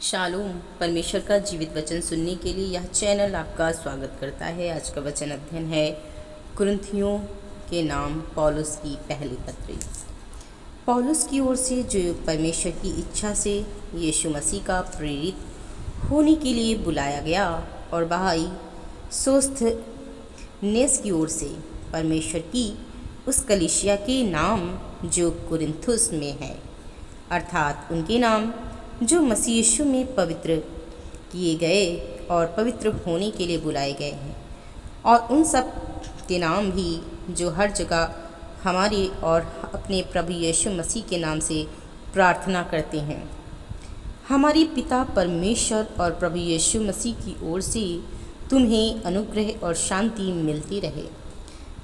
Shalom. परमेश्वर का जीवित वचन सुनने के लिए यह चैनल आपका स्वागत करता है। आज का वचन अध्ययन है कुरिन्थियों के नाम पौलुस की पहली पत्री। पौलुस की ओर से जो परमेश्वर की इच्छा से यीशु मसीह का प्रेरित होने के लिए बुलाया गया, और भाई सोस्थनेस की ओर से परमेश्वर की उस कलीसिया के नाम जो कुरिन्थुस में है, अर्थात उनके नाम जो मसीह यीशु में पवित्र किए गए और पवित्र होने के लिए बुलाए गए हैं, और उन सब के नाम भी जो हर जगह हमारे और अपने प्रभु यीशु मसीह के नाम से प्रार्थना करते हैं। हमारे पिता परमेश्वर और प्रभु यीशु मसीह की ओर से तुम्हें अनुग्रह और शांति मिलती रहे।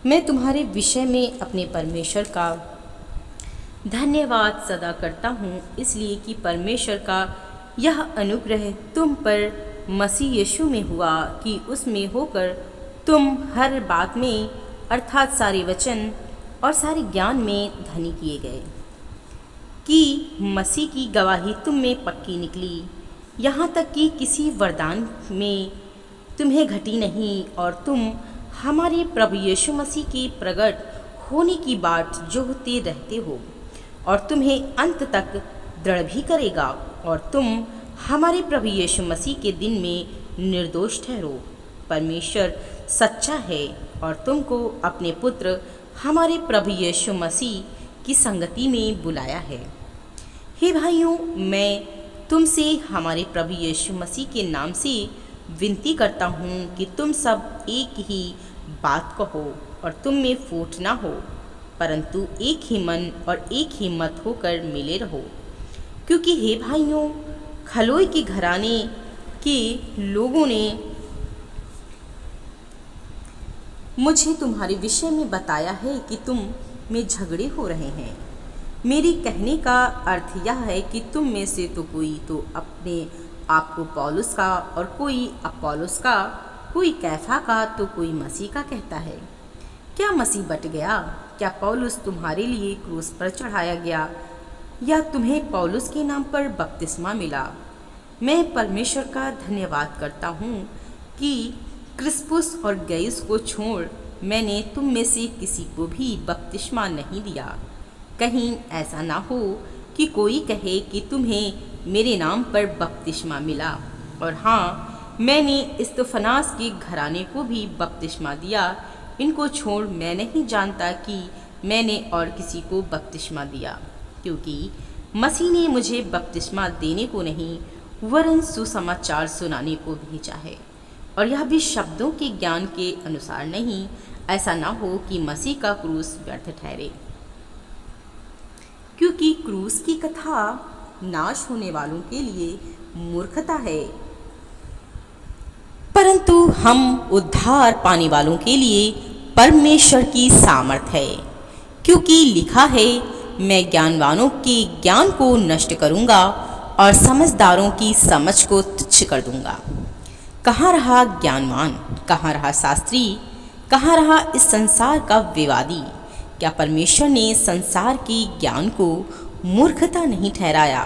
मैं तुम्हारे विषय में अपने परमेश्वर का धन्यवाद सदा करता हूँ, इसलिए कि परमेश्वर का यह अनुग्रह तुम पर मसीह यीशु में हुआ कि उसमें होकर तुम हर बात में अर्थात सारे वचन और सारे ज्ञान में धनी किए गए, कि मसीह की गवाही तुम में पक्की निकली, यहाँ तक कि किसी वरदान में तुम्हें घटी नहीं, और तुम हमारे प्रभु यीशु मसीह के प्रकट होने की बाट जोहते रहते हो, और तुम्हें अंत तक दृढ़ भी करेगा, और तुम हमारे प्रभु यीशु मसीह के दिन में निर्दोष ठहरो। परमेश्वर सच्चा है और तुमको अपने पुत्र हमारे प्रभु यीशु मसीह की संगति में बुलाया है। हे भाइयों, मैं तुमसे हमारे प्रभु यीशु मसीह के नाम से विनती करता हूँ कि तुम सब एक ही बात कहो और तुम में फूट ना हो, परंतु एक ही मन और एक ही मत होकर मिले रहो। क्योंकि हे भाइयों, खलोए के घराने के लोगों ने मुझे तुम्हारे विषय में बताया है कि तुम में झगड़े हो रहे हैं। मेरी कहने का अर्थ यह है कि तुम में से तो कोई तो अपने आप को पौलुस का, और कोई अपोलोस का, कोई कैफा का, तो कोई मसीह का कहता है। क्या मसीह बट गया? क्या पौलुस तुम्हारे लिए क्रूस पर चढ़ाया गया, या तुम्हें पौलुस के नाम पर बपतिस्मा मिला? मैं परमेश्वर का धन्यवाद करता हूँ कि क्रिस्पुस और गयुस को छोड़ मैंने तुम में से किसी को भी बपतिस्मा नहीं दिया। कहीं ऐसा ना हो कि कोई कहे कि तुम्हें मेरे नाम पर बपतिस्मा मिला, और हाँ, मैंने इस्तफनास के घराने को भी बपतिस्मा दिया। इनको छोड़ मैं नहीं जानता कि मैंने और किसी को बपतिस्मा दिया, क्योंकि मसीह ने मुझे बपतिस्मा देने को नहीं वरन सुसमाचार सुनाने को भेजा है, और यह भी शब्दों के ज्ञान के अनुसार नहीं, ऐसा ना हो कि मसीह का क्रूस व्यर्थ ठहरे। क्योंकि क्रूस की कथा नाश होने वालों के लिए मूर्खता है, परंतु हम उद्धार पाने वालों के लिए परमेश्वर की सामर्थ है। क्योंकि लिखा है, मैं ज्ञानवानों के ज्ञान को नष्ट करूंगा और समझदारों की समझ को तुच्छ कर दूंगा। कहाँ रहा ज्ञानवान? कहाँ रहा शास्त्री? कहाँ रहा इस संसार का विवादी? क्या परमेश्वर ने संसार के ज्ञान को मूर्खता नहीं ठहराया?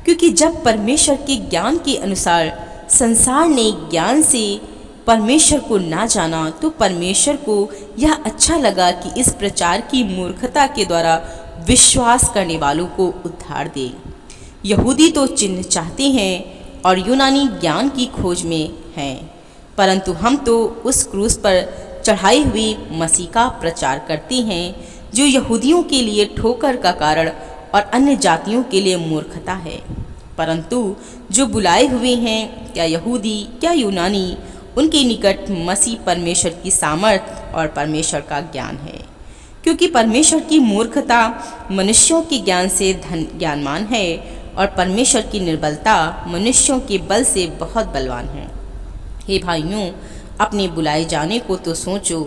क्योंकि जब परमेश्वर के ज्ञान के अनुसार संसार ने ज्ञान से परमेश्वर को ना जाना, तो परमेश्वर को यह अच्छा लगा कि इस प्रचार की मूर्खता के द्वारा विश्वास करने वालों को उद्धार दे। यहूदी तो चिन्ह चाहते हैं और यूनानी ज्ञान की खोज में हैं, परंतु हम तो उस क्रूस पर चढ़ाई हुई मसीह का प्रचार करते हैं, जो यहूदियों के लिए ठोकर का कारण और अन्य जातियों के लिए मूर्खता है। परंतु जो बुलाए हुए हैं, क्या यहूदी क्या यूनानी, उनके निकट मसीह परमेश्वर की सामर्थ और परमेश्वर का ज्ञान है। क्योंकि परमेश्वर की मूर्खता मनुष्यों के ज्ञान से ज्ञानवान है, और परमेश्वर की निर्बलता मनुष्यों के बल से बहुत बलवान है। हे भाइयों, अपने बुलाए जाने को तो सोचो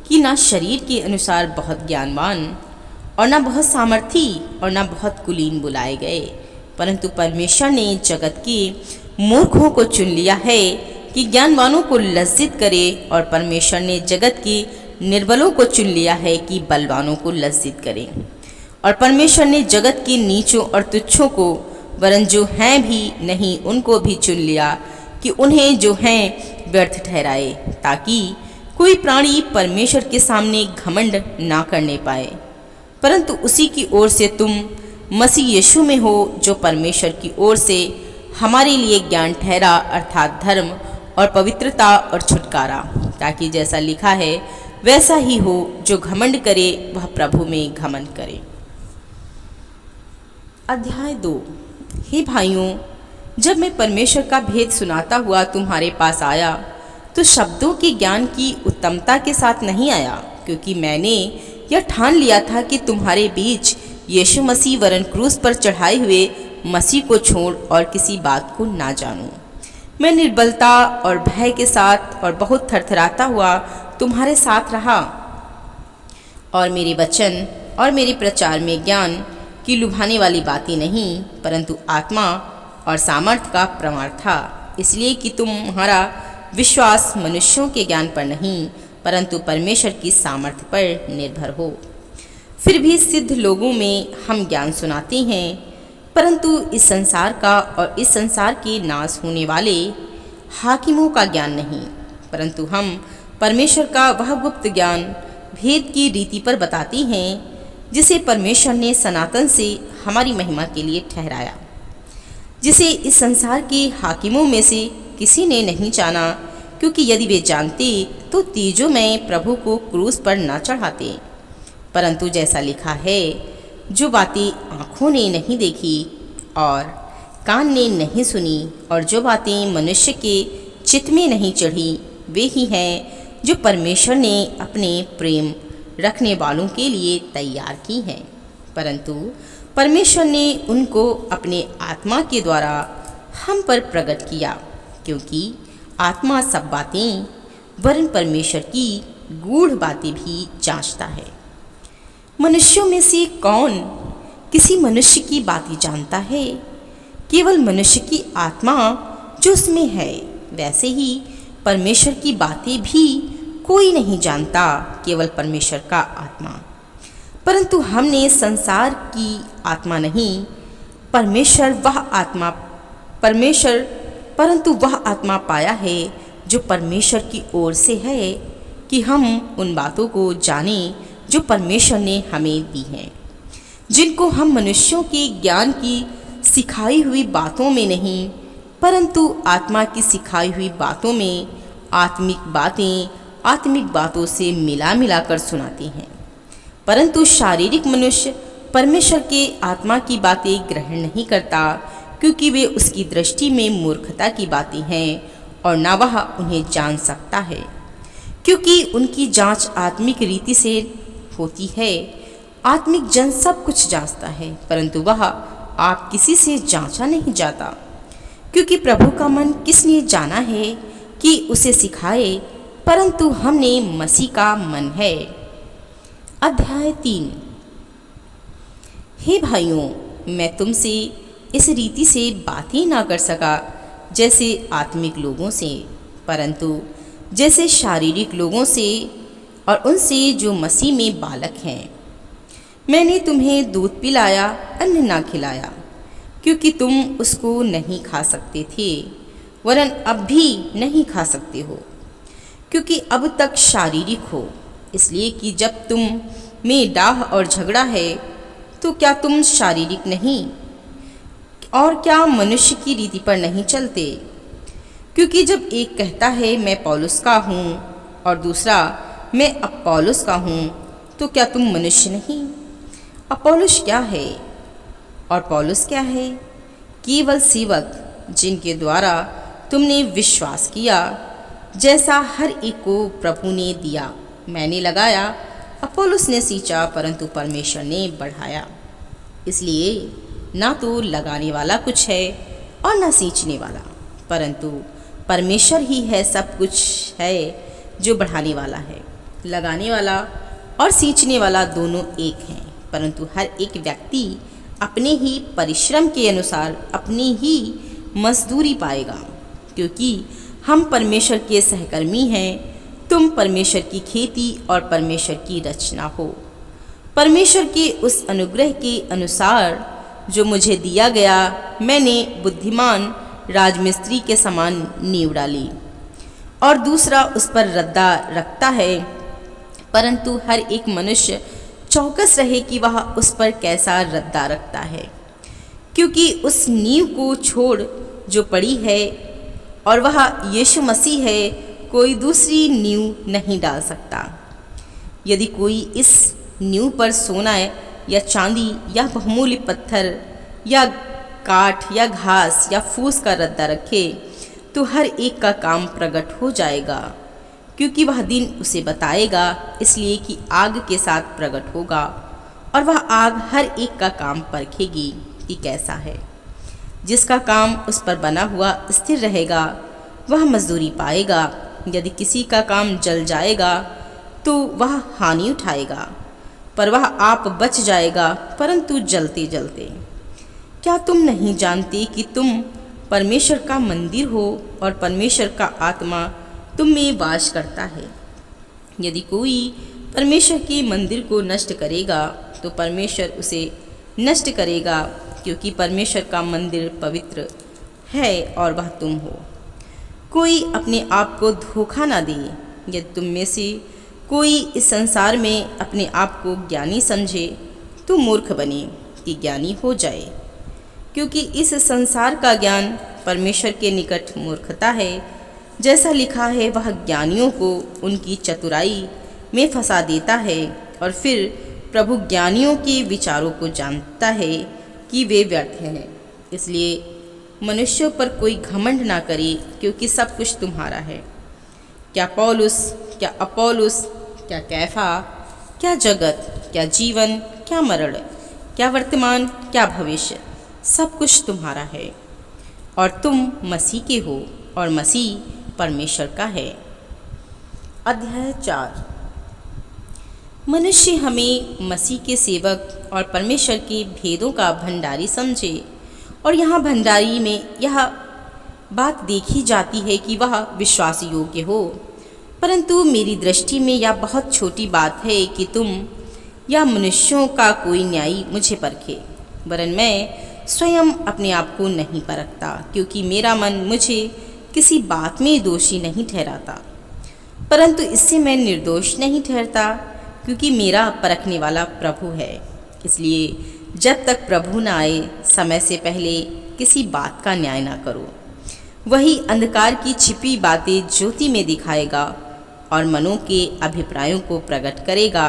कि ना शरीर के अनुसार बहुत ज्ञानवान और ना बहुत सामर्थी और ना बहुत कुलीन बुलाए गए, परंतु परमेश्वर ने जगत के मूर्खों को चुन लिया है कि ज्ञानवानों को लज्जित करे, और परमेश्वर ने जगत के निर्बलों को चुन लिया है कि बलवानों को लज्जित करें, और परमेश्वर ने जगत के नीचों और तुच्छों को वरन जो हैं भी नहीं उनको भी चुन लिया कि उन्हें जो हैं व्यर्थ ठहराए, ताकि कोई प्राणी परमेश्वर के सामने घमंड ना करने पाए, परंतु उसी की ओर से तुम मसीह यीशु में हो, जो परमेश्वर की ओर से हमारे लिए ज्ञान ठहरा, अर्थात धर्म और पवित्रता और छुटकारा, ताकि जैसा लिखा है वैसा ही हो, जो घमंड करे वह प्रभु में घमंड करे। अध्याय 2। हे भाइयों, जब मैं परमेश्वर का भेद सुनाता हुआ तुम्हारे पास आया तो शब्दों के ज्ञान की उत्तमता के साथ नहीं आया, क्योंकि मैंने यह ठान लिया था कि तुम्हारे बीच यीशु मसीह वरन क्रूस पर चढ़ाए हुए मसीह को छोड़ और किसी बात को ना जानूं। मैं निर्बलता और भय के साथ और बहुत थरथराता हुआ तुम्हारे साथ रहा, और मेरे वचन और मेरे प्रचार में ज्ञान की लुभाने वाली बातें नहीं, परंतु आत्मा और सामर्थ्य का प्रमाण था, इसलिए कि तुम्हारा विश्वास मनुष्यों के ज्ञान पर नहीं, परंतु परमेश्वर की सामर्थ्य पर निर्भर हो। फिर भी सिद्ध लोगों में हम ज्ञान सुनाते हैं, परंतु इस संसार का और इस संसार के नाश होने वाले हाकिमों का ज्ञान नहीं, परंतु हम परमेश्वर का वह गुप्त ज्ञान भेद की रीति पर बताते हैं, जिसे परमेश्वर ने सनातन से हमारी महिमा के लिए ठहराया, जिसे इस संसार के हाकिमों में से किसी ने नहीं जाना, क्योंकि यदि वे जानते तो तीजों में प्रभु को क्रूस पर न चढ़ाते। परंतु जैसा लिखा है, जो बातें आँखों ने नहीं देखी और कान ने नहीं सुनी और जो बातें मनुष्य के चित्त में नहीं चढ़ी, वे ही हैं जो परमेश्वर ने अपने प्रेम रखने वालों के लिए तैयार की हैं। परंतु परमेश्वर ने उनको अपने आत्मा के द्वारा हम पर प्रकट किया, क्योंकि आत्मा सब बातें वरन परमेश्वर की गूढ़ बातें भी जांचता है। मनुष्यों में से कौन किसी मनुष्य की बातें जानता है? केवल मनुष्य की आत्मा जो उसमें है, वैसे ही परमेश्वर की बातें भी कोई नहीं जानता, केवल परमेश्वर का आत्मा। परंतु हमने संसार की आत्मा नहीं, परंतु वह आत्मा पाया है जो परमेश्वर की ओर से है, कि हम उन बातों को जानें जो परमेश्वर ने हमें दी हैं, जिनको हम मनुष्यों के ज्ञान की सिखाई हुई बातों में नहीं, परंतु आत्मा की सिखाई हुई बातों में आत्मिक बातों से मिला मिला कर सुनाते हैं। परंतु शारीरिक मनुष्य परमेश्वर के आत्मा की बातें ग्रहण नहीं करता, क्योंकि वे उसकी दृष्टि में मूर्खता की बातें हैं और न वह उन्हें जान सकता है, क्योंकि उनकी जांच आत्मिक रीति से होती है। आत्मिक जन सब कुछ जांचता है, परंतु वह आप किसी से जांचा नहीं जाता, क्योंकि प्रभु का मन किसने जाना है कि उसे सिखाए, परंतु हमने मसीह का मन है। अध्याय 3। हे भाइयों, मैं तुमसे इस रीति से बातें ना कर सका जैसे आत्मिक लोगों से, परंतु जैसे शारीरिक लोगों से और उनसे जो मसीह में बालक हैं। मैंने तुम्हें दूध पिलाया, अन्न ना खिलाया, क्योंकि तुम उसको नहीं खा सकते थे, वरन अब भी नहीं खा सकते हो, क्योंकि अब तक शारीरिक हो, इसलिए कि जब तुम में डाह और झगड़ा है तो क्या तुम शारीरिक नहीं और क्या मनुष्य की रीति पर नहीं चलते? क्योंकि जब एक कहता है मैं पौलुस का हूँ और दूसरा मैं अपोल्लोस का हूँ, तो क्या तुम मनुष्य नहीं? अपोल्लोस क्या है और पौलुस क्या है? केवल सेवक, जिनके द्वारा तुमने विश्वास किया, जैसा हर एक को प्रभु ने दिया। मैंने लगाया, अपोल्लोस ने सींचा, परंतु परमेश्वर ने बढ़ाया। इसलिए ना तो लगाने वाला कुछ है और ना सींचने वाला, परंतु परमेश्वर ही है सब कुछ है जो बढ़ाने वाला है। लगाने वाला और सींचने वाला दोनों एक हैं, परंतु हर एक व्यक्ति अपने ही परिश्रम के अनुसार अपनी ही मजदूरी पाएगा। क्योंकि हम परमेश्वर के सहकर्मी हैं, तुम परमेश्वर की खेती और परमेश्वर की रचना हो। परमेश्वर के उस अनुग्रह के अनुसार जो मुझे दिया गया मैंने बुद्धिमान राजमिस्त्री के समान नींव डाली, और दूसरा उस पर रद्दा रखता है। परंतु हर एक मनुष्य चौकस रहे कि वह उस पर कैसा रद्दा रखता है, क्योंकि उस नींव को छोड़ जो पड़ी है और वह यीशु मसीह है, कोई दूसरी नींव नहीं डाल सकता। यदि कोई इस नींव पर सोना या चांदी या बहुमूल्य पत्थर या काठ या घास या फूस का रद्दा रखे, तो हर एक का काम प्रकट हो जाएगा, क्योंकि वह दिन उसे बताएगा, इसलिए कि आग के साथ प्रकट होगा, और वह आग हर एक का काम परखेगी कि कैसा है। जिसका काम उस पर बना हुआ स्थिर रहेगा वह मजदूरी पाएगा। यदि किसी का काम जल जाएगा तो वह हानि उठाएगा, पर वह आप बच जाएगा, परंतु जलते जलते। क्या तुम नहीं जानते कि तुम परमेश्वर का मंदिर हो और परमेश्वर का आत्मा तुम में वास करता है? यदि कोई परमेश्वर के मंदिर को नष्ट करेगा तो परमेश्वर उसे नष्ट करेगा, क्योंकि परमेश्वर का मंदिर पवित्र है और वह तुम हो। कोई अपने आप को धोखा ना दे। यदि तुम में से कोई इस संसार में अपने आप को ज्ञानी समझे तो मूर्ख बने कि ज्ञानी हो जाए, क्योंकि इस संसार का ज्ञान परमेश्वर के निकट मूर्खता है। जैसा लिखा है, वह ज्ञानियों को उनकी चतुराई में फंसा देता है, और फिर प्रभु ज्ञानियों के विचारों को जानता है कि वे व्यर्थ हैं। इसलिए मनुष्यों पर कोई घमंड ना करे, क्योंकि सब कुछ तुम्हारा है। क्या पौलुस, क्या अपोलुस, क्या कैफा, क्या जगत, क्या जीवन, क्या मरण, क्या वर्तमान, क्या भविष्य, सब कुछ तुम्हारा है, और तुम मसीह के हो और मसीह परमेश्वर का है। अध्याय 4। मनुष्य हमें मसीह के सेवक और परमेश्वर के भेदों का भंडारी समझे, और यहाँ भंडारी में यह बात देखी जाती है कि वह विश्वास योग्य हो। परंतु मेरी दृष्टि में यह बहुत छोटी बात है कि तुम या मनुष्यों का कोई न्यायी मुझे परखे, वरन मैं स्वयं अपने आप को नहीं परखता, क्योंकि मेरा मन मुझे किसी बात में दोषी नहीं ठहराता। परंतु इससे मैं निर्दोष नहीं ठहरता, क्योंकि मेरा परखने वाला प्रभु है। इसलिए जब तक प्रभु न आए, समय से पहले किसी बात का न्याय ना करो। वही अंधकार की छिपी बातें ज्योति में दिखाएगा और मनों के अभिप्रायों को प्रकट करेगा।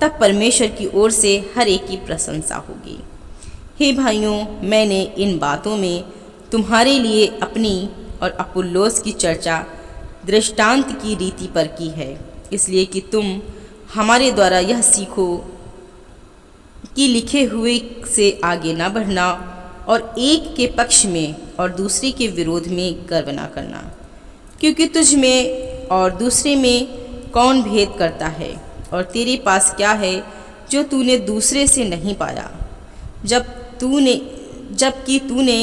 तब परमेश्वर की ओर से हर एक की प्रशंसा होगी। हे भाइयों, मैंने इन बातों में तुम्हारे लिए अपनी और अपुल्लोस की चर्चा दृष्टांत की रीति पर की है, इसलिए कि तुम हमारे द्वारा यह सीखो कि लिखे हुए से आगे ना बढ़ना, और एक के पक्ष में और दूसरे के विरोध में गर्व ना करना, क्योंकि तुझ में और दूसरे में कौन भेद करता है, और तेरे पास क्या है जो तूने दूसरे से नहीं पाया, जबकि तूने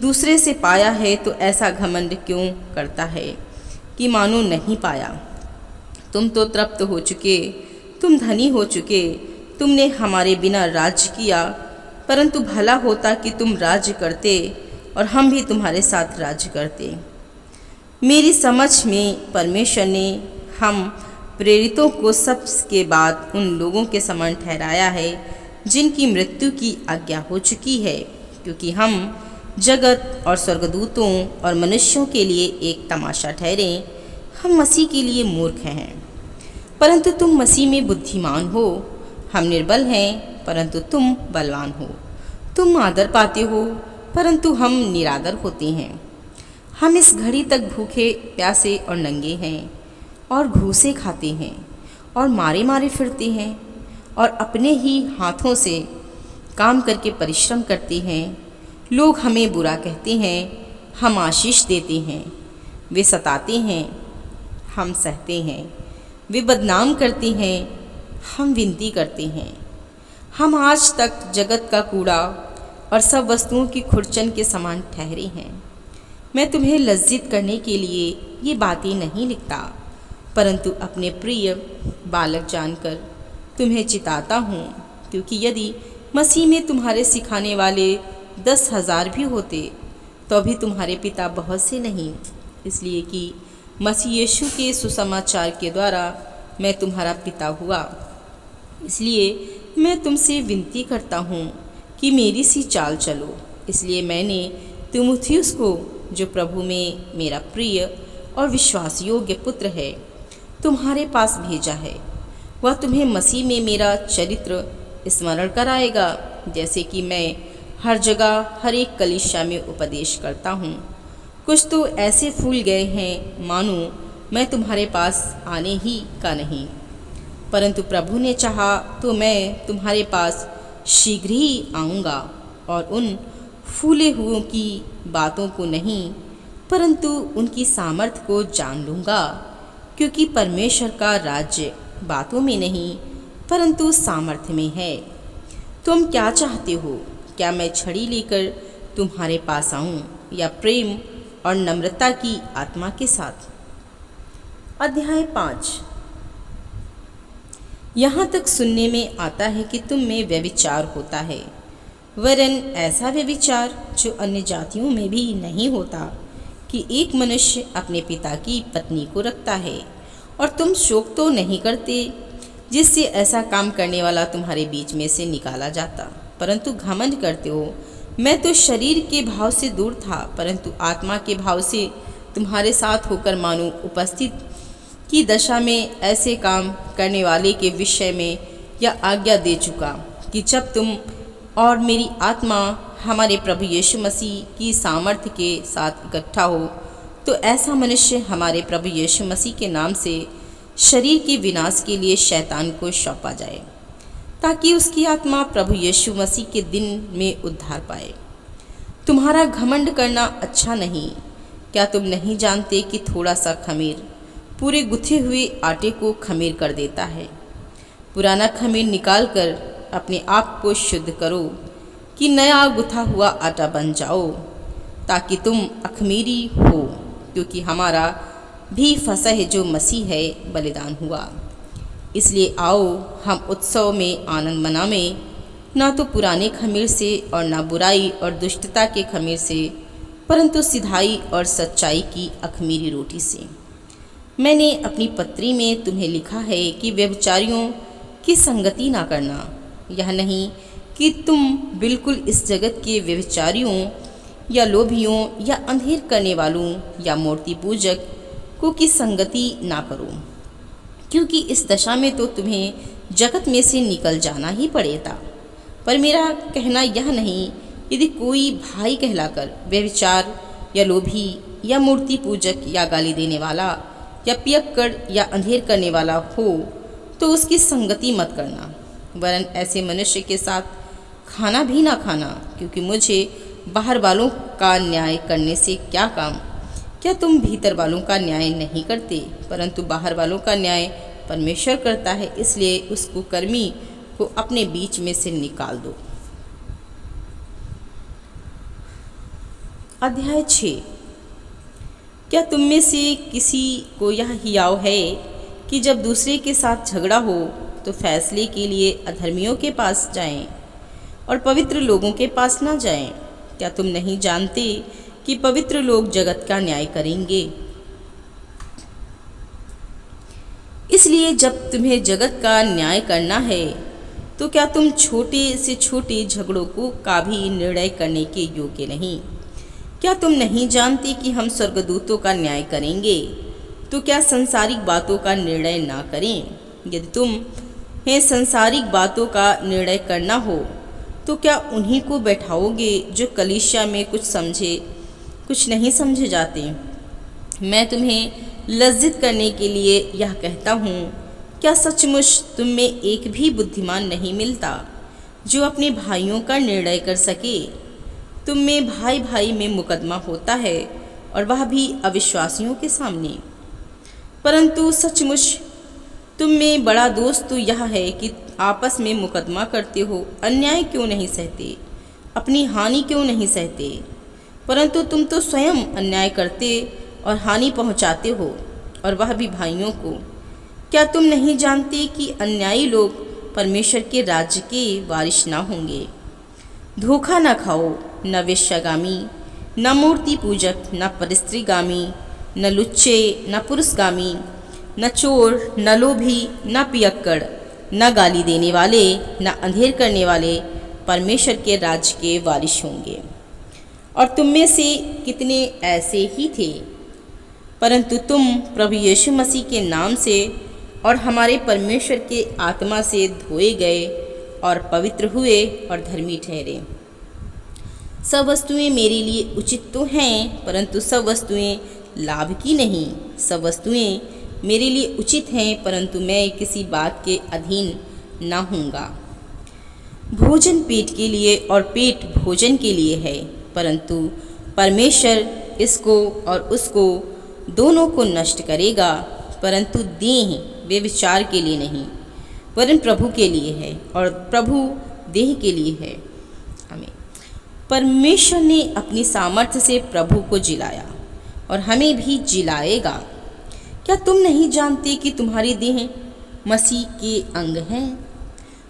दूसरे से पाया है, तो ऐसा घमंड क्यों करता है कि मानो नहीं पाया। तुम तो तृप्त हो चुके, तुम धनी हो चुके, तुमने हमारे बिना राज्य किया। परंतु भला होता कि तुम राज्य करते और हम भी तुम्हारे साथ राज्य करते। मेरी समझ में परमेश्वर ने हम प्रेरितों को सबके बाद उन लोगों के समान ठहराया है जिनकी मृत्यु की आज्ञा हो चुकी है, क्योंकि हम जगत और स्वर्गदूतों और मनुष्यों के लिए एक तमाशा ठहरे। हम मसीह के लिए मूर्ख हैं, परंतु तुम मसीह में बुद्धिमान हो। हम निर्बल हैं, परंतु तुम बलवान हो। तुम आदर पाते हो, परंतु हम निरादर होते हैं। हम इस घड़ी तक भूखे प्यासे और नंगे हैं, और घूसे खाते हैं, और मारे मारे फिरते हैं, और अपने ही हाथों से काम करके परिश्रम करते हैं। लोग हमें बुरा कहते हैं, हम आशीष देते हैं। वे सताते हैं, हम सहते हैं। वे बदनाम करते हैं, हम विनती करते हैं। हम आज तक जगत का कूड़ा और सब वस्तुओं की खुरचन के समान ठहरे हैं। मैं तुम्हें लज्जित करने के लिए ये बातें नहीं लिखता, परंतु अपने प्रिय बालक जानकर तुम्हें चिताता हूँ, क्योंकि यदि मसीह में तुम्हारे सिखाने वाले 10,000 भी होते तो भी तुम्हारे पिता बहुत से नहीं, इसलिए कि मसीह यीशु के सुसमाचार के द्वारा मैं तुम्हारा पिता हुआ। इसलिए मैं तुमसे विनती करता हूँ कि मेरी सी चाल चलो। इसलिए मैंने तीमुथियुस को, जो प्रभु में मेरा प्रिय और विश्वास योग्य पुत्र है, तुम्हारे पास भेजा है। वह तुम्हें मसीह में मेरा चरित्र स्मरण कराएगा, जैसे कि मैं हर जगह हर एक कलीसिया में उपदेश करता हूँ। कुछ तो ऐसे फूल गए हैं मानो मैं तुम्हारे पास आने ही का नहीं, परंतु प्रभु ने चाहा तो मैं तुम्हारे पास शीघ्र ही आऊँगा और उन फूले हुओं की बातों को नहीं परंतु उनकी सामर्थ्य को जान लूँगा, क्योंकि परमेश्वर का राज्य बातों में नहीं परंतु सामर्थ्य में है। तुम क्या चाहते हो? क्या मैं छड़ी लेकर तुम्हारे पास आऊं या प्रेम और नम्रता की आत्मा के साथ? अध्याय 5। यहाँ तक सुनने में आता है कि तुम में व्यभिचार होता है, वरन ऐसा व्यभिचार जो अन्य जातियों में भी नहीं होता, कि एक मनुष्य अपने पिता की पत्नी को रखता है। और तुम शोक तो नहीं करते, जिससे ऐसा काम करने वाला तुम्हारे बीच में से निकाला जाता, परंतु घमंड करते हो। मैं तो शरीर के भाव से दूर था, परंतु आत्मा के भाव से तुम्हारे साथ होकर मानो उपस्थित की दशा में ऐसे काम करने वाले के विषय में यह आज्ञा दे चुका कि जब तुम और मेरी आत्मा हमारे प्रभु यीशु मसीह की सामर्थ्य के साथ इकट्ठा हो, तो ऐसा मनुष्य हमारे प्रभु यीशु मसीह के नाम से शरीर के विनाश के लिए शैतान को सौंपा जाए, ताकि उसकी आत्मा प्रभु यीशु मसीह के दिन में उद्धार पाए। तुम्हारा घमंड करना अच्छा नहीं। क्या तुम नहीं जानते कि थोड़ा सा खमीर पूरे गुथे हुए आटे को खमीर कर देता है? पुराना खमीर निकालकर अपने आप को शुद्ध करो कि नया गुथा हुआ आटा बन जाओ, ताकि तुम अखमीरी हो, क्योंकि हमारा भी फसह जो मसीह है बलिदान हुआ। इसलिए आओ हम उत्सव में आनंद मनावें, ना तो पुराने खमीर से और ना बुराई और दुष्टता के खमीर से, परंतु सिधाई और सच्चाई की अखमीरी रोटी से। मैंने अपनी पत्री में तुम्हें लिखा है कि व्यभिचारियों की संगति ना करना। यह नहीं कि तुम बिल्कुल इस जगत के व्यभिचारियों या लोभियों या अंधेर करने वालों या मूर्ति पूजक को की संगति ना करो, क्योंकि इस दशा में तो तुम्हें जगत में से निकल जाना ही पड़ेगा। पर मेरा कहना यह नहीं, यदि कोई भाई कहलाकर व्यभिचार या लोभी या मूर्ति पूजक या गाली देने वाला या पियक्कड़ या अंधेर करने वाला हो, तो उसकी संगति मत करना, वरन ऐसे मनुष्य के साथ खाना भी ना खाना, क्योंकि मुझे बाहर वालों का न्याय करने से क्या काम? क्या तुम भीतर वालों का न्याय नहीं करते? परंतु बाहर वालों का न्याय परमेश्वर करता है, इसलिए उस कुकर्मी को अपने बीच में से निकाल दो। अध्याय 6। क्या तुम में से किसी को यह हियाव है कि जब दूसरे के साथ झगड़ा हो तो फैसले के लिए अधर्मियों के पास जाएं और पवित्र लोगों के पास ना जाएं? क्या तुम नहीं जानते कि पवित्र लोग जगत का न्याय करेंगे? इसलिए जब तुम्हें जगत का न्याय करना है, तो क्या तुम छोटे से छोटे झगड़ों का भी निर्णय करने के योग्य नहीं? क्या तुम नहीं जानते कि हम स्वर्गदूतों का न्याय करेंगे? तो क्या संसारिक बातों का निर्णय ना करें? यदि तुम्हें संसारिक बातों का निर्णय करना हो, तो क्या उन्हीं को बैठाओगे जो कलीसिया में कुछ नहीं समझे जाते? मैं तुम्हें लज्जित करने के लिए यह कहता हूँ, क्या सचमुच तुम में एक भी बुद्धिमान नहीं मिलता जो अपने भाइयों का निर्णय कर सके? तुम में भाई भाई में मुकदमा होता है, और वह भी अविश्वासियों के सामने। परंतु सचमुच तुम में बड़ा दोष तो यह है कि आपस में मुकदमा करते हो। अन्याय क्यों नहीं सहते? अपनी हानि क्यों नहीं सहते? परंतु तुम तो स्वयं अन्याय करते और हानि पहुंचाते हो, और वह भी भाइयों को। क्या तुम नहीं जानते कि अन्यायी लोग परमेश्वर के राज्य के वारिस न होंगे। धोखा न खाओ, न वेश्यागामी, न मूर्ति पूजक, न परस्त्रीगामी, न लुच्चे, न पुरुषगामी, न चोर, न लोभी, न पियक्कड़, न गाली देने वाले, न अंधेर करने वाले परमेश्वर के राज्य के वारिस होंगे। और तुम में से कितने ऐसे ही थे, परंतु तुम प्रभु यीशु मसीह के नाम से और हमारे परमेश्वर के आत्मा से धोए गए और पवित्र हुए और धर्मी ठहरे। सब वस्तुएं मेरे लिए उचित तो हैं, परंतु सब वस्तुएं लाभ की नहीं। सब वस्तुएं मेरे लिए उचित हैं, परंतु मैं किसी बात के अधीन न होऊंगा। भोजन पेट के लिए और पेट भोजन के लिए है, परंतु परमेश्वर इसको और उसको दोनों को नष्ट करेगा। परंतु देह व्यभिचार के लिए नहीं, वरन प्रभु के लिए है, और प्रभु देह के लिए है। हमें परमेश्वर ने अपनी सामर्थ्य से प्रभु को जिलाया और हमें भी जिलाएगा। क्या तुम नहीं जानते कि तुम्हारी देह मसीह के अंग हैं?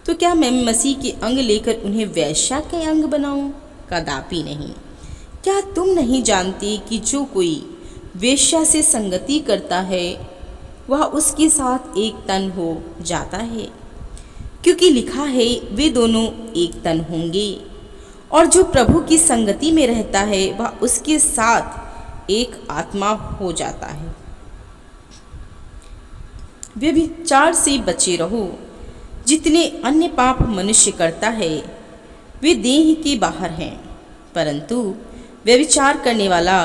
तो क्या मैं मसीह के अंग लेकर उन्हें वेश्या के अंग बनाऊं? कदापि नहीं। क्या तुम नहीं जानते कि जो कोई वेश्या से संगति करता है वह उसके साथ एक तन हो जाता है? क्योंकि लिखा है, वे दोनों एक तन होंगे। और जो प्रभु की संगति में रहता है वह उसके साथ एक आत्मा हो जाता है। व्यभिचार से बचे रहो। जितने अन्य पाप मनुष्य करता है वे देह के बाहर हैं, परंतु व्यभिचार करने वाला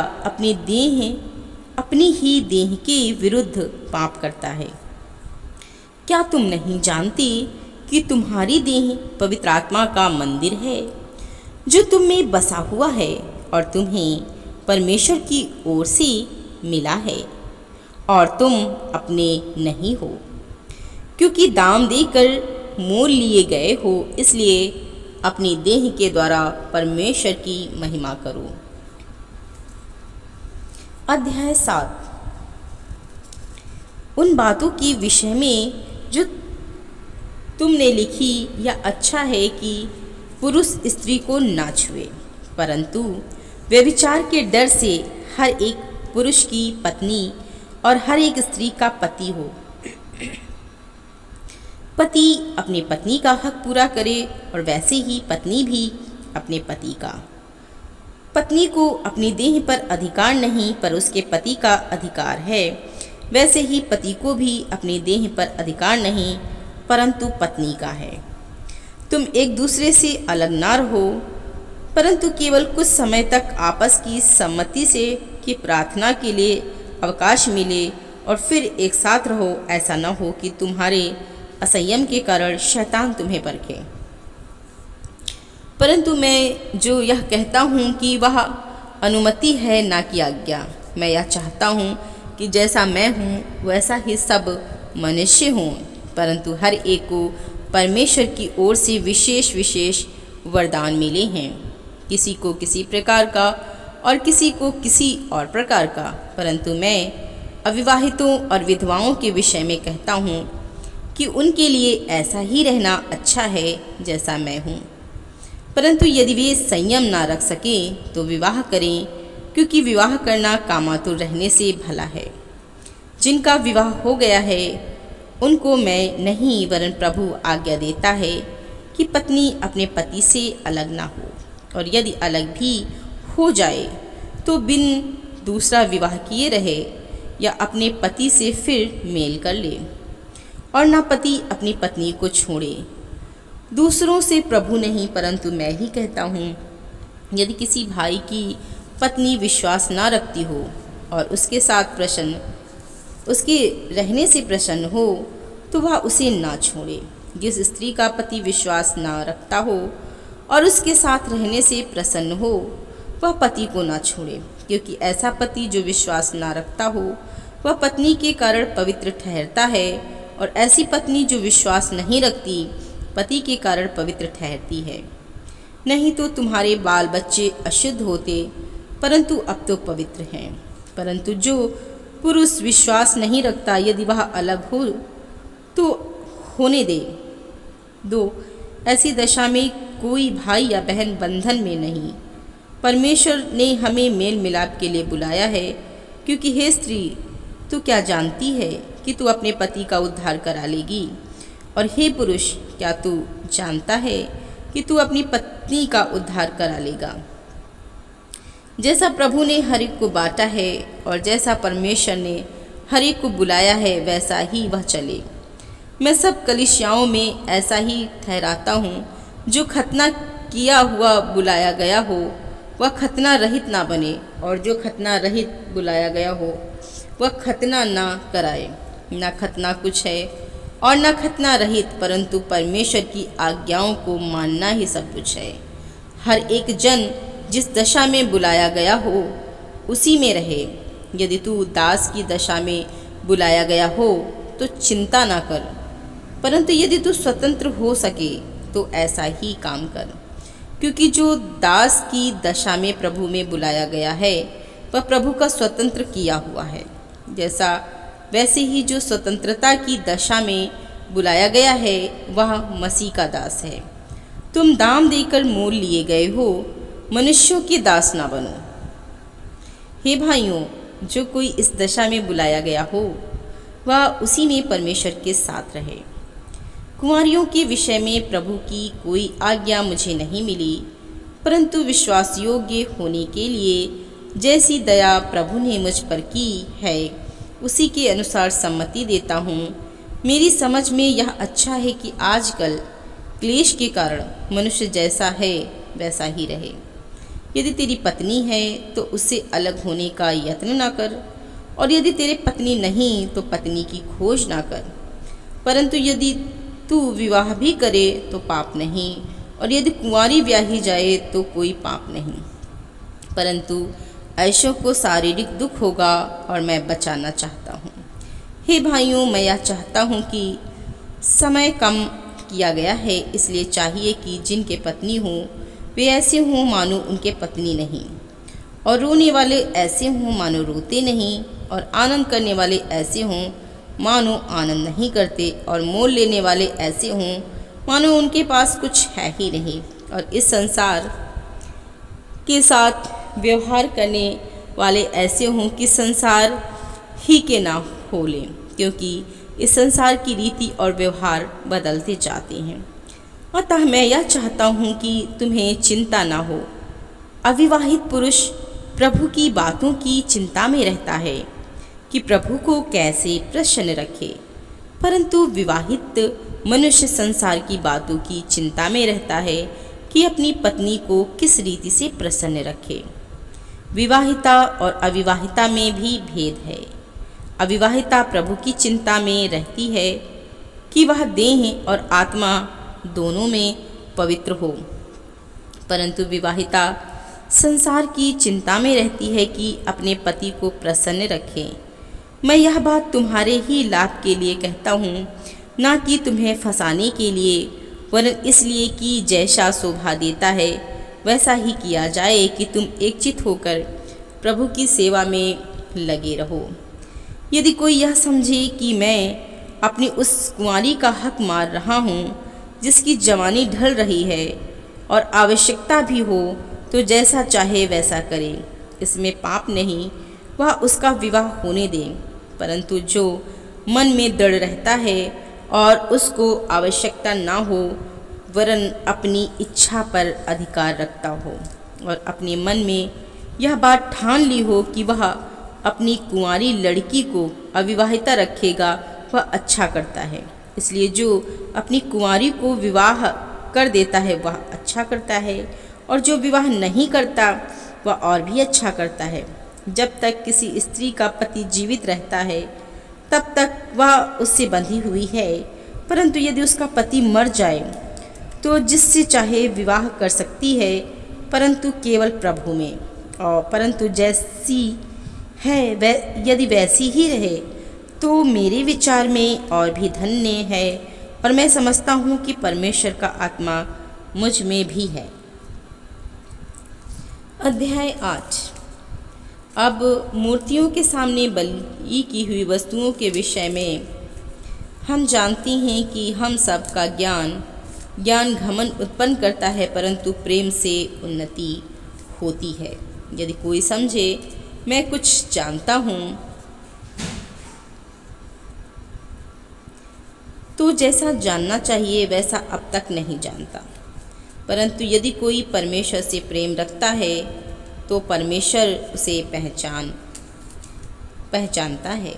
अपनी ही देह के विरुद्ध पाप करता है। क्या तुम नहीं जानते कि तुम्हारी देह पवित्र आत्मा का मंदिर है, जो तुम में बसा हुआ है और तुम्हें परमेश्वर की ओर से मिला है, और तुम अपने नहीं हो, क्योंकि दाम देकर मोल लिए गए हो। इसलिए अपनी देह के द्वारा परमेश्वर की महिमा करो। अध्याय 7। उन बातों के विषय में जो तुमने लिखी, यह अच्छा है कि पुरुष स्त्री को ना छुए, परंतु व्यभिचार के डर से हर एक पुरुष की पत्नी और हर एक स्त्री का पति हो। पति अपनी पत्नी का हक पूरा करे और वैसे ही पत्नी भी अपने पति का। पत्नी को अपनी देह पर अधिकार नहीं, पर उसके पति का अधिकार है। वैसे ही पति को भी अपनी देह पर अधिकार नहीं, परंतु पत्नी का है। तुम एक दूसरे से अलग ना रहो, परंतु केवल कुछ समय तक आपस की सम्मति से कि प्रार्थना के लिए अवकाश मिले, और फिर एक साथ रहो। ऐसा न हो कि तुम्हारे असंयम के कारण शैतान तुम्हें परखे। परंतु मैं जो यह कहता हूँ कि वह अनुमति है, ना कि आज्ञा। मैं यह चाहता हूँ कि जैसा मैं हूँ वैसा ही सब मनुष्य हों, परंतु हर एक को परमेश्वर की ओर से विशेष विशेष वरदान मिले हैं, किसी को किसी प्रकार का और किसी को किसी और प्रकार का। परंतु मैं अविवाहितों और विधवाओं के विषय में कहता हूँ कि उनके लिए ऐसा ही रहना अच्छा है जैसा मैं हूँ। परंतु यदि वे संयम ना रख सकें तो विवाह करें, क्योंकि विवाह करना कामातुर रहने से भला है। जिनका विवाह हो गया है उनको मैं नहीं, वरन प्रभु आज्ञा देता है कि पत्नी अपने पति से अलग ना हो, और यदि अलग भी हो जाए तो बिन दूसरा विवाह किए रहे, या अपने पति से फिर मेल कर ले, और ना पति अपनी पत्नी को छोड़े। दूसरों से प्रभु नहीं, परंतु मैं ही कहता हूँ, यदि किसी भाई की पत्नी विश्वास ना रखती हो और उसके साथ उसके रहने से प्रसन्न हो, तो वह उसे ना छोड़े। जिस स्त्री का पति विश्वास ना रखता हो और उसके साथ रहने से प्रसन्न हो, वह पति को ना छोड़े, क्योंकि ऐसा पति जो विश्वास ना रखता हो वह पत्नी के कारण पवित्र ठहरता है, और ऐसी पत्नी जो विश्वास नहीं रखती पति के कारण पवित्र ठहरती है। नहीं तो तुम्हारे बाल बच्चे अशुद्ध होते, परंतु अब तो पवित्र हैं। परंतु जो पुरुष विश्वास नहीं रखता, यदि वह अलग हो तो होने दे, 2. ऐसी दशा में कोई भाई या बहन बंधन में नहीं। परमेश्वर ने हमें मेल मिलाप के लिए बुलाया है, क्योंकि हे स्त्री, तू क्या जानती है कि तू अपने पति का उद्धार करा लेगी? और हे पुरुष, क्या तू जानता है कि तू अपनी पत्नी का उद्धार करा लेगा? जैसा प्रभु ने हर एक को बांटा है और जैसा परमेश्वर ने हर एक को बुलाया है, वैसा ही वह चले। मैं सब कलीसियाओं में ऐसा ही ठहराता हूँ, जो खतना किया हुआ बुलाया गया हो वह खतना रहित ना बने, और जो खतना रहित बुलाया गया हो वह खतना ना कराए। ना खतना कुछ है और ना खतना रहित, परंतु परमेश्वर की आज्ञाओं को मानना ही सब कुछ है। हर एक जन जिस दशा में बुलाया गया हो उसी में रहे। यदि तू दास की दशा में बुलाया गया हो तो चिंता ना कर, परंतु यदि तू स्वतंत्र हो सके तो ऐसा ही काम कर, क्योंकि जो दास की दशा में प्रभु में बुलाया गया है वह प्रभु का स्वतंत्र किया हुआ है। जैसा वैसे ही जो स्वतंत्रता की दशा में बुलाया गया है वह मसीह का दास है। तुम दाम देकर मोल लिए गए हो, मनुष्यों के दास ना बनो। हे भाइयों, जो कोई इस दशा में बुलाया गया हो वह उसी में परमेश्वर के साथ रहे। कुंवारियों के विषय में प्रभु की कोई आज्ञा मुझे नहीं मिली, परंतु विश्वास योग्य होने के लिए जैसी दया प्रभु ने मुझ पर की है उसी के अनुसार सम्मति देता हूँ। मेरी समझ में यह अच्छा है कि आजकल क्लेश के कारण मनुष्य जैसा है वैसा ही रहे। यदि तेरी पत्नी है तो उससे अलग होने का यत्न ना कर, और यदि तेरे पत्नी नहीं तो पत्नी की खोज ना कर। परंतु यदि तू विवाह भी करे तो पाप नहीं, और यदि कुंवारी ब्याही जाए तो कोई पाप नहीं। परंतु ऐशों को शारीरिक दुख होगा और मैं बचाना चाहता हूँ। हे भाइयों, मैं यह चाहता हूँ कि समय कम किया गया है, इसलिए चाहिए कि जिनके पत्नी हों वे ऐसे हों मानो उनके पत्नी नहीं, और रोने वाले ऐसे हों मानो रोते नहीं, और आनंद करने वाले ऐसे हों मानो आनंद नहीं करते, और मोल लेने वाले ऐसे हों मानो उनके पास कुछ है ही नहीं, और इस संसार के साथ व्यवहार करने वाले ऐसे हों कि संसार ही के ना हो लें, क्योंकि इस संसार की रीति और व्यवहार बदलते जाते हैं। अतः मैं यह चाहता हूँ कि तुम्हें चिंता ना हो। अविवाहित पुरुष प्रभु की बातों की चिंता में रहता है कि प्रभु को कैसे प्रसन्न रखे, परंतु विवाहित मनुष्य संसार की बातों की चिंता में रहता है कि अपनी पत्नी को किस रीति से प्रसन्न रखे। विवाहिता और अविवाहिता में भी भेद है। अविवाहिता प्रभु की चिंता में रहती है कि वह देह और आत्मा दोनों में पवित्र हो, परंतु विवाहिता संसार की चिंता में रहती है कि अपने पति को प्रसन्न रखे। मैं यह बात तुम्हारे ही लाभ के लिए कहता हूँ, ना कि तुम्हें फंसाने के लिए, वरन इसलिए कि जैसा शोभा देता है वैसा ही किया जाए कि तुम एकचित होकर प्रभु की सेवा में लगे रहो। यदि कोई यह समझे कि मैं अपनी उस कुंवारी का हक मार रहा हूँ जिसकी जवानी ढल रही है और आवश्यकता भी हो, तो जैसा चाहे वैसा करे, इसमें पाप नहीं, वह उसका विवाह होने दे। परंतु जो मन में दृढ़ रहता है और उसको आवश्यकता ना हो, वरन अपनी इच्छा पर अधिकार रखता हो, और अपने मन में यह बात ठान ली हो कि वह अपनी कुंवारी लड़की को अविवाहिता रखेगा, वह अच्छा करता है। इसलिए जो अपनी कुंवारी को विवाह कर देता है वह अच्छा करता है, और जो विवाह नहीं करता वह और भी अच्छा करता है। जब तक किसी स्त्री का पति जीवित रहता है तब तक वह उससे बंधी हुई है, परंतु यदि उसका पति मर जाए तो जिससे चाहे विवाह कर सकती है, परंतु केवल प्रभु में। और परंतु जैसी है यदि वैसी ही रहे तो मेरे विचार में और भी धन्य है, और मैं समझता हूँ कि परमेश्वर का आत्मा मुझ में भी है। अध्याय 8। अब मूर्तियों के सामने बलि की हुई वस्तुओं के विषय में हम जानते हैं कि हम सब का ज्ञान ज्ञान घमंड उत्पन्न करता है, परंतु प्रेम से उन्नति होती है। यदि कोई समझे मैं कुछ जानता हूँ, तो जैसा जानना चाहिए वैसा अब तक नहीं जानता, परंतु यदि कोई परमेश्वर से प्रेम रखता है तो परमेश्वर उसे पहचानता है।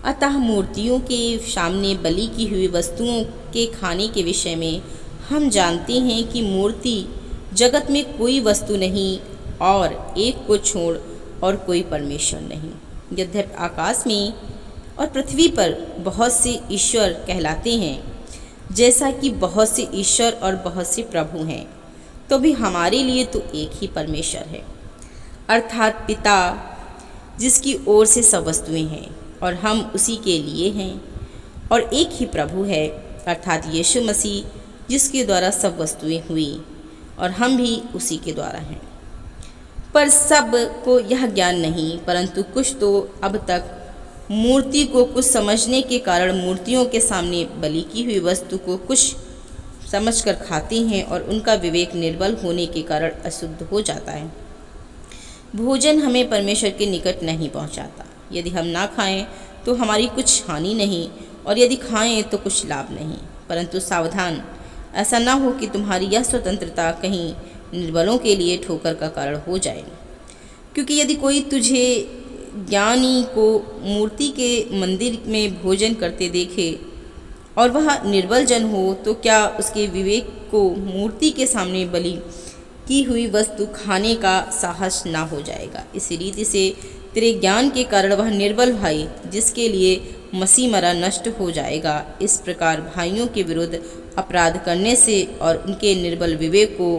अतः मूर्तियों के सामने बलि की हुई वस्तुओं के खाने के विषय में हम जानते हैं कि मूर्ति जगत में कोई वस्तु नहीं और एक को छोड़ और कोई परमेश्वर नहीं। यद्यपि आकाश में और पृथ्वी पर बहुत से ईश्वर कहलाते हैं, जैसा कि बहुत से ईश्वर और बहुत से प्रभु हैं, तो भी हमारे लिए तो एक ही परमेश्वर है, अर्थात पिता, जिसकी ओर से सब वस्तुएं हैं और हम उसी के लिए हैं। और एक ही प्रभु है, अर्थात यीशु मसीह, जिसके द्वारा सब वस्तुएं हुई और हम भी उसी के द्वारा हैं। पर सब को यह ज्ञान नहीं, परंतु कुछ तो अब तक मूर्ति को कुछ समझने के कारण मूर्तियों के सामने बलि की हुई वस्तु को कुछ समझकर खाते हैं और उनका विवेक निर्बल होने के कारण अशुद्ध हो जाता है। भोजन हमें परमेश्वर के निकट नहीं पहुंचाता। यदि हम ना खाएं तो हमारी कुछ हानि नहीं, और यदि खाएं तो कुछ लाभ नहीं। परंतु सावधान, ऐसा ना हो कि तुम्हारी यह स्वतंत्रता कहीं निर्बलों के लिए ठोकर का कारण हो जाए। क्योंकि यदि कोई तुझे ज्ञानी को मूर्ति के मंदिर में भोजन करते देखे और वह निर्बल जन हो, तो क्या उसके विवेक को मूर्ति के सामने बलि की हुई वस्तु खाने का साहस ना हो जाएगा। इसी रीति से तेरे ज्ञान के कारण वह निर्बल भाई, जिसके लिए मसीह मरा, नष्ट हो जाएगा। इस प्रकार भाइयों के विरुद्ध अपराध करने से और उनके निर्बल विवेक को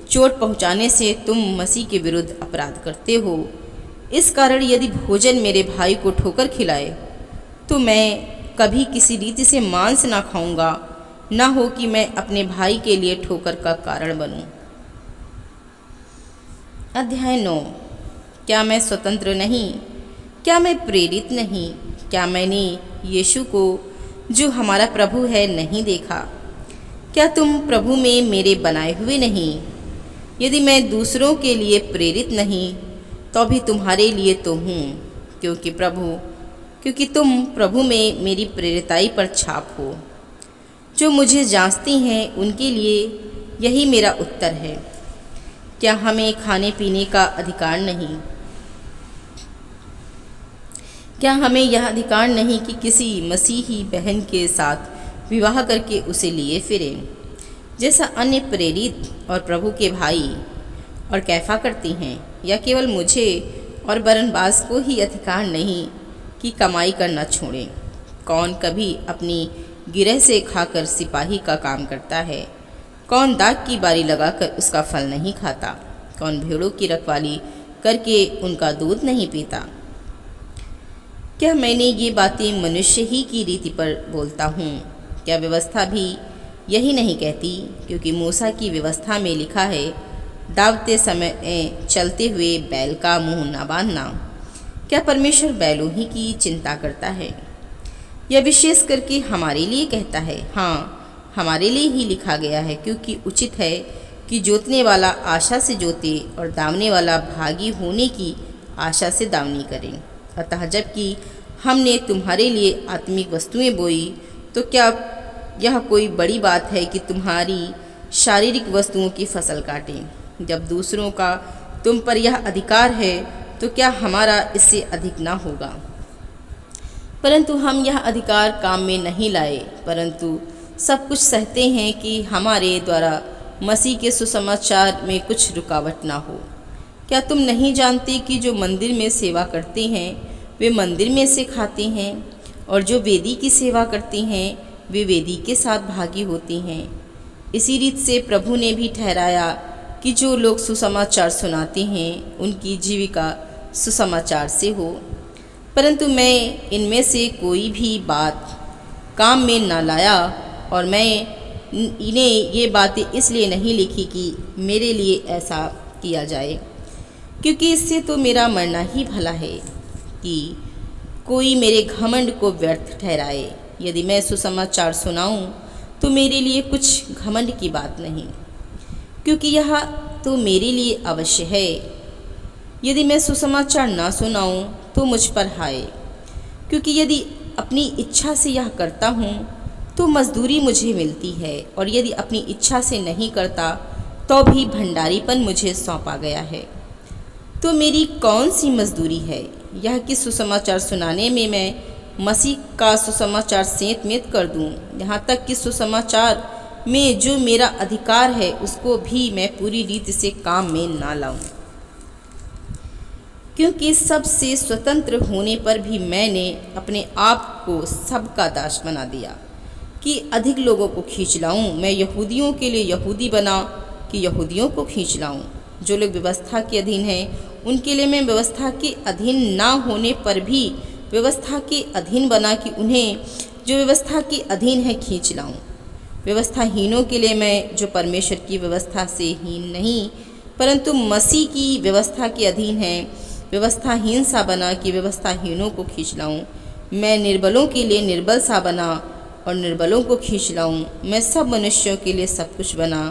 चोट पहुंचाने से तुम मसीह के विरुद्ध अपराध करते हो। इस कारण यदि भोजन मेरे भाई को ठोकर खिलाए, तो मैं कभी किसी रीति से मांस ना खाऊंगा, ना हो कि मैं अपने भाई के लिए ठोकर का कारण बनूं। अध्याय 9। क्या मैं स्वतंत्र नहीं? क्या मैं प्रेरित नहीं? क्या मैंने यीशु को, जो हमारा प्रभु है, नहीं देखा? क्या तुम प्रभु में मेरे बनाए हुए नहीं? यदि मैं दूसरों के लिए प्रेरित नहीं, तो भी तुम्हारे लिए तो हूँ, क्योंकि तुम प्रभु में मेरी प्रेरिताई पर छाप हो। जो मुझे जांचती हैं उनके लिए यही मेरा उत्तर है। क्या हमें खाने पीने का अधिकार नहीं? क्या हमें यह अधिकार नहीं कि किसी मसीही बहन के साथ विवाह करके उसे लिए फिरें, जैसा अन्य प्रेरित और प्रभु के भाई और कैफा करती हैं? या केवल मुझे और बरनबास को ही अधिकार नहीं कि कमाई करना छोड़ें? कौन कभी अपनी गिरह से खाकर सिपाही का काम करता है? कौन दाख की बारी लगाकर उसका फल नहीं खाता? कौन भेड़ों की रखवाली करके उनका दूध नहीं पीता? क्या मैंने ये बातें मनुष्य ही की रीति पर बोलता हूँ? क्या व्यवस्था भी यही नहीं कहती? क्योंकि मूसा की व्यवस्था में लिखा है, दावते समय चलते हुए बैल का मुंह न बांधना। क्या परमेश्वर बैलों ही की चिंता करता है? यह विशेष करके हमारे लिए कहता है। हाँ, हमारे लिए ही लिखा गया है, क्योंकि उचित है कि जोतने वाला आशा से जोते और दावने वाला भागी होने की आशा से दावनी करें। अतः जबकि हमने तुम्हारे लिए आत्मिक वस्तुएं बोई, तो क्या यह कोई बड़ी बात है कि तुम्हारी शारीरिक वस्तुओं की फसल काटें? जब दूसरों का तुम पर यह अधिकार है, तो क्या हमारा इससे अधिक ना होगा? परंतु हम यह अधिकार काम में नहीं लाए, परंतु सब कुछ सहते हैं कि हमारे द्वारा मसीह के सुसमाचार में कुछ रुकावट ना हो। क्या तुम नहीं जानते कि जो मंदिर में सेवा करते हैं वे मंदिर में से खाते हैं, और जो वेदी की सेवा करते हैं वे वेदी के साथ भागी होते हैं? इसी रीत से प्रभु ने भी ठहराया कि जो लोग सुसमाचार सुनाते हैं उनकी जीविका सुसमाचार से हो। परंतु मैं इनमें से कोई भी बात काम में न लाया, और मैं इन्हें ये बातें इसलिए नहीं लिखी कि मेरे लिए ऐसा किया जाए, क्योंकि इससे तो मेरा मरना ही भला है कि कोई मेरे घमंड को व्यर्थ ठहराए। यदि मैं सुसमाचार सुनाऊं तो मेरे लिए कुछ घमंड की बात नहीं, क्योंकि यह तो मेरे लिए अवश्य है। यदि मैं सुसमाचार ना सुनाऊं तो मुझ पर हाय, क्योंकि यदि अपनी इच्छा से यह करता हूँ तो मजदूरी मुझे मिलती है, और यदि अपनी इच्छा से नहीं करता तो भी भंडारीपन मुझे सौंपा गया है। तो मेरी कौन सी मजदूरी है यह कि सुसमाचार सुनाने में मैं मसीह का सुसमाचार सेंत मेत कर दूं, यहाँ तक कि सुसमाचार में जो मेरा अधिकार है उसको भी मैं पूरी रीति से काम में ना लाऊं। क्योंकि सबसे स्वतंत्र होने पर भी मैंने अपने आप को सबका दास बना दिया कि अधिक लोगों को खींच लाऊं। मैं यहूदियों के लिए यहूदी बना कि यहूदियों को खींच लाऊं। जो लोग व्यवस्था के अधीन हैं उनके लिए मैं व्यवस्था के अधीन ना होने पर भी व्यवस्था के अधीन बना कि उन्हें जो व्यवस्था के अधीन है खींच लाऊं। व्यवस्थाहीनों के लिए मैं जो परमेश्वर की व्यवस्था से हीन नहीं परंतु मसीह की व्यवस्था के अधीन है, व्यवस्थाहीन सा बना कि व्यवस्थाहीनों को खींच लाऊं। मैं निर्बलों के लिए निर्बल सा बना और निर्बलों को खींच लाऊं। मैं सब मनुष्यों के लिए सब कुछ बना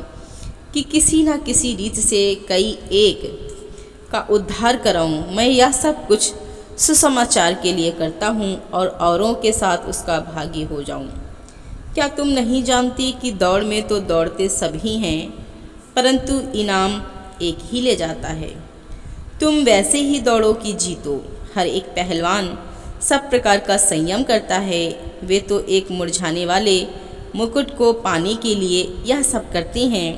कि किसी न किसी रीति से कई एक का उद्धार कराऊं। मैं यह सब कुछ सुसमाचार के लिए करता हूँ और औरों के साथ उसका भागी हो जाऊं। क्या तुम नहीं जानती कि दौड़ में तो दौड़ते सभी हैं, परंतु इनाम एक ही ले जाता है। तुम वैसे ही दौड़ो कि जीतो। हर एक पहलवान सब प्रकार का संयम करता है। वे तो एक मुरझाने वाले मुकुट को पाने के लिए यह सब करते हैं,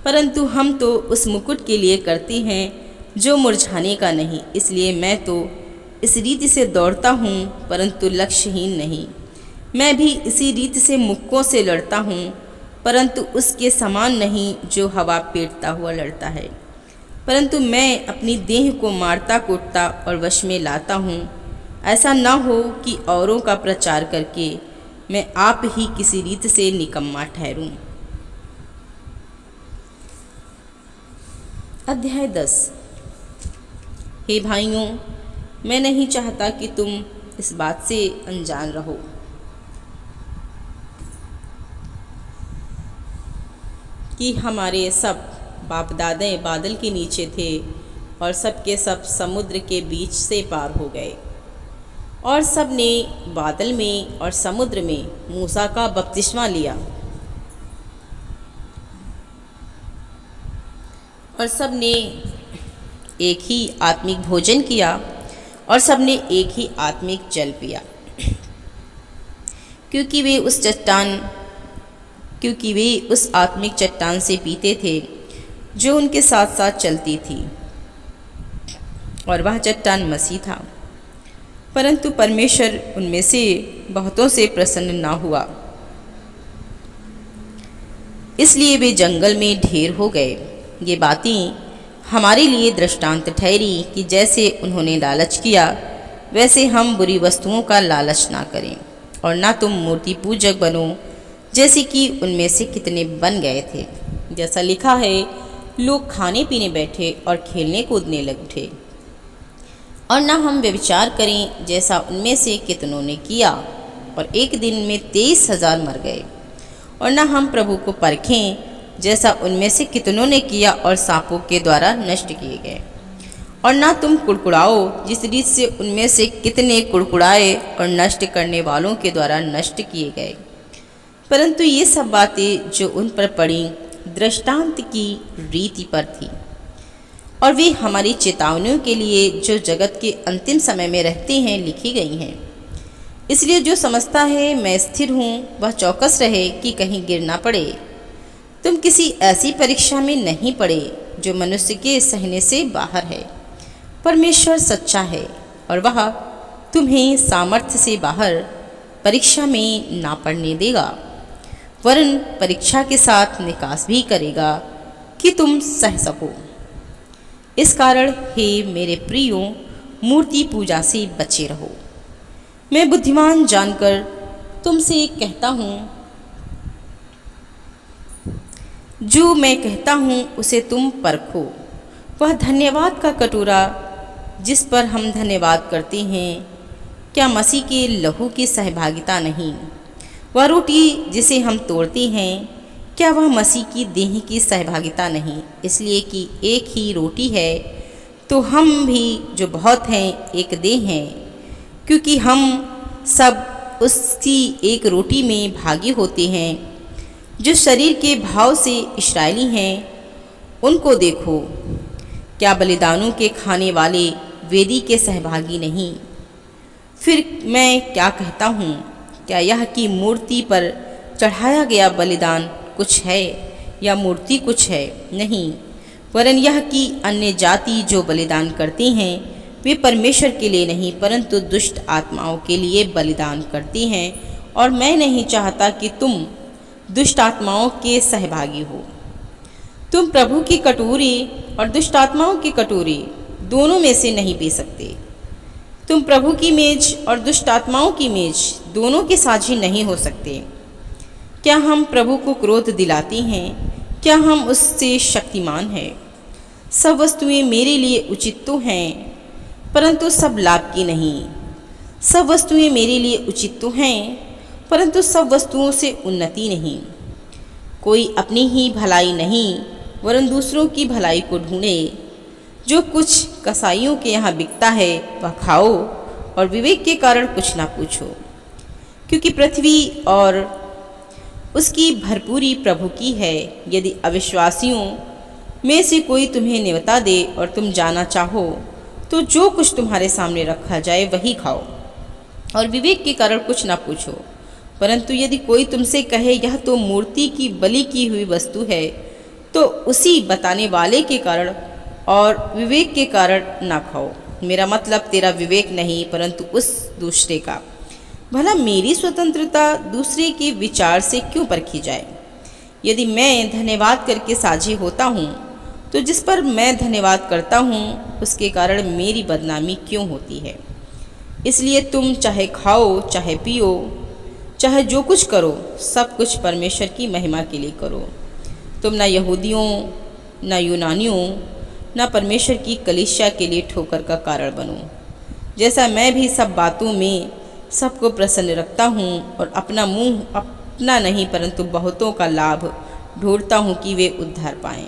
परंतु हम तो उस मुकुट के लिए करते हैं जो मुरझाने का नहीं। इसलिए मैं तो इस रीति से दौड़ता हूँ परंतु लक्ष्यहीन नहीं। मैं भी इसी रीति से मुक्कों से लड़ता हूँ, परंतु उसके समान नहीं जो हवा पेटता हुआ लड़ता है। परंतु मैं अपनी देह को मारता कूटता और वश में लाता हूँ, ऐसा न हो कि औरों का प्रचार करके मैं आप ही किसी रीति से निकम्मा ठहरूं। अध्याय 10। हे भाइयों, मैं नहीं चाहता कि तुम इस बात से अनजान रहो कि हमारे सब बाप दादे बादल के नीचे थे और सब के सब समुद्र के बीच से पार हो गए, और सब ने बादल में और समुद्र में मूसा का बपतिस्मा लिया, और सब ने एक ही आत्मिक भोजन किया, और सब ने एक ही आत्मिक जल पिया, क्योंकि वे उस आत्मिक चट्टान से पीते थे जो उनके साथ साथ चलती थी, और वह चट्टान मसीह था। परंतु परमेश्वर उनमें से बहुतों से प्रसन्न ना हुआ, इसलिए वे जंगल में ढेर हो गए। ये बातें हमारे लिए दृष्टांत ठहरी कि जैसे उन्होंने लालच किया वैसे हम बुरी वस्तुओं का लालच ना करें, और ना तुम मूर्ति पूजक बनो जैसे कि उनमें से कितने बन गए थे। जैसा लिखा है, लोग खाने पीने बैठे और खेलने कूदने लग उठे। और ना हम व्यभिचार करें जैसा उनमें से कितनों ने किया, और एक दिन में 23,000 मर गए। और ना हम प्रभु को परखें जैसा उनमें से कितनों ने किया और सांपों के द्वारा नष्ट किए गए। और ना तुम कुड़कुड़ाओ जिस रीत से उनमें से कितने कुड़कुड़ाए और नष्ट करने वालों के द्वारा नष्ट किए गए। परंतु ये सब बातें जो उन पर पड़ी दृष्टांत की रीति पर थी, और वे हमारी चेतावनियों के लिए जो जगत के अंतिम समय में रहते हैं लिखी गई हैं। इसलिए जो समझता है मैं स्थिर हूँ वह चौकस रहे कि कहीं गिर ना पड़े। तुम किसी ऐसी परीक्षा में नहीं पड़े जो मनुष्य के सहने से बाहर है। परमेश्वर सच्चा है और वह तुम्हें सामर्थ्य से बाहर परीक्षा में ना पड़ने देगा, वरन परीक्षा के साथ निकास भी करेगा कि तुम सह सको। इस कारण हे मेरे प्रियो, मूर्ति पूजा से बचे रहो। मैं बुद्धिमान जानकर तुमसे कहता हूँ, जो मैं कहता हूँ उसे तुम परखो। वह धन्यवाद का कटोरा जिस पर हम धन्यवाद करते हैं, क्या मसीह के लहू की सहभागिता नहीं? वह रोटी जिसे हम तोड़ते हैं, क्या वह मसीह की देह की सहभागिता नहीं? इसलिए कि एक ही रोटी है, तो हम भी जो बहुत हैं एक देह हैं, क्योंकि हम सब उसकी एक रोटी में भागी होते हैं। जो शरीर के भाव से इस्राएली हैं, उनको देखो, क्या बलिदानों के खाने वाले वेदी के सहभागी नहीं? फिर मैं क्या कहता हूँ, क्या यह कि मूर्ति पर चढ़ाया गया बलिदान कुछ है या मूर्ति कुछ है? नहीं, वरन यह कि अन्य जाति जो बलिदान करती हैं वे परमेश्वर के लिए नहीं परंतु दुष्ट आत्माओं के लिए बलिदान करती हैं। और मैं नहीं चाहता कि तुम दुष्ट आत्माओं के सहभागी हो। तुम प्रभु की कटोरी और दुष्ट आत्माओं की कटोरी दोनों में से नहीं पी सकते। तुम प्रभु की मेज और दुष्ट आत्माओं की मेज दोनों के साझी नहीं हो सकते। क्या हम प्रभु को क्रोध दिलाते हैं? क्या हम उससे शक्तिमान हैं? सब वस्तुएं मेरे लिए उचित तो हैं, परंतु सब लाभ की नहीं। सब वस्तुएं मेरे लिए उचित तो हैं, परंतु सब वस्तुओं से उन्नति नहीं। कोई अपनी ही भलाई नहीं वरन दूसरों की भलाई को ढूंढे। जो कुछ कसाईयों के यहाँ बिकता है वह खाओ और विवेक के कारण कुछ ना पूछो, क्योंकि पृथ्वी और उसकी भरपूरी प्रभु की है। यदि अविश्वासियों में से कोई तुम्हें न्योता दे और तुम जाना चाहो, तो जो कुछ तुम्हारे सामने रखा जाए वही खाओ और विवेक के कारण कुछ ना पूछो। परंतु यदि कोई तुमसे कहे यह तो मूर्ति की बलि की हुई वस्तु है, तो उसी बताने वाले के कारण और विवेक के कारण ना खाओ। मेरा मतलब तेरा विवेक नहीं परंतु उस दूसरे का। भला मेरी स्वतंत्रता दूसरे के विचार से क्यों परखी जाए? यदि मैं धन्यवाद करके साझी होता हूँ, तो जिस पर मैं धन्यवाद करता हूँ उसके कारण मेरी बदनामी क्यों होती है? इसलिए तुम चाहे खाओ चाहे पियो चाहे जो कुछ करो, सब कुछ परमेश्वर की महिमा के लिए करो। तुम न यहूदियों न यूनानियों न परमेश्वर की कलीसिया के लिए ठोकर का कारण बनो। जैसा मैं भी सब बातों में सबको प्रसन्न रखता हूँ और अपना मुंह अपना नहीं परंतु बहुतों का लाभ ढूंढता हूँ कि वे उद्धार पाएं।